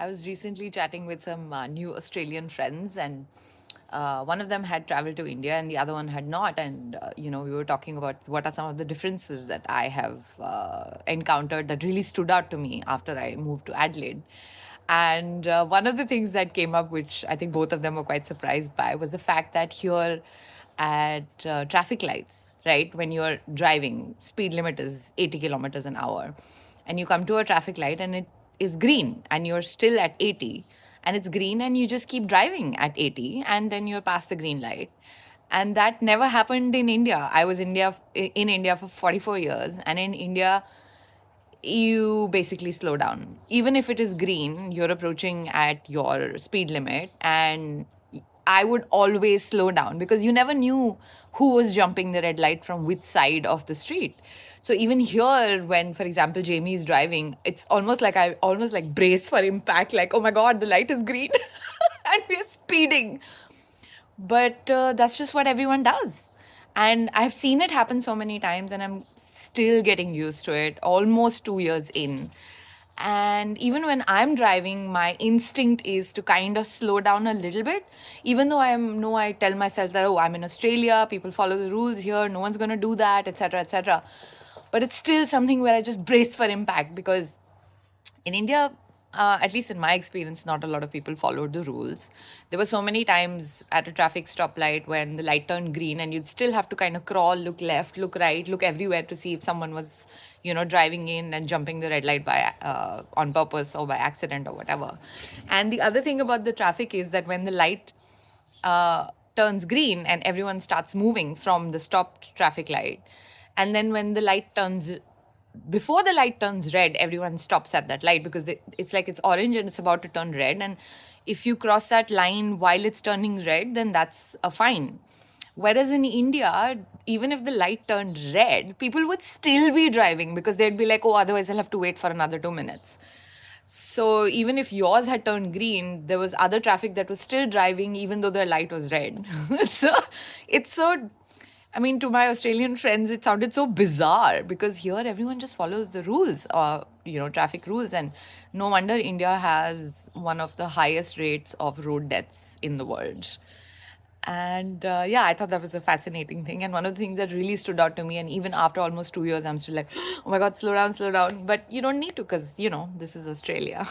I was recently chatting with some new Australian friends, and one of them had traveled to India, and the other one had not. And we were talking about what are some of the differences that I have encountered that really stood out to me after I moved to Adelaide. And one of the things that came up, which I think both of them were quite surprised by, was the fact that here at traffic lights, right, when you're driving, speed limit is 80 kilometers an hour, and you come to a traffic light and it is green and you're still at 80, and it's green and you just keep driving at 80 and then you're past the green light. And that never happened in India. I was in India for 44 years, and in India you basically slow down. Even if it is green, you're approaching at your speed limit, and I would always slow down because you never knew who was jumping the red light from which side of the street. So even here, when, for example, Jamie is driving, it's almost like I almost like brace for impact, like, oh my God, the light is green and we're speeding. But that's just what everyone does. And I've seen it happen so many times, and I'm still getting used to it almost 2 years in. And even when I'm driving, my instinct is to kind of slow down a little bit, even though I tell myself that, oh, I'm in Australia, people follow the rules here, no one's going to do that, etc., etc. But it's still something where I just brace for impact, because in India, at least in my experience, not a lot of people followed the rules. There were so many times at a traffic stoplight when the light turned green and you'd still have to kind of crawl, look left, look right, look everywhere to see if someone was, driving in and jumping the red light by on purpose or by accident or whatever. And the other thing about the traffic is that when the light turns green and everyone starts moving from the stopped traffic light, and then when the light turns before the light turns red, everyone stops at that light because it's like it's orange and it's about to turn red. And if you cross that line while it's turning red, then that's a fine. Whereas in India, even if the light turned red, people would still be driving because they'd be like, oh, otherwise I'll have to wait for another 2 minutes. So even if yours had turned green, there was other traffic that was still driving even though the light was red. So it's so, I mean, to my Australian friends, it sounded so bizarre because here everyone just follows the rules, traffic rules. And no wonder India has one of the highest rates of road deaths in the world. And I thought that was a fascinating thing. And one of the things that really stood out to me, and even after almost 2 years, I'm still like, oh my God, slow down, slow down. But you don't need to because, this is Australia.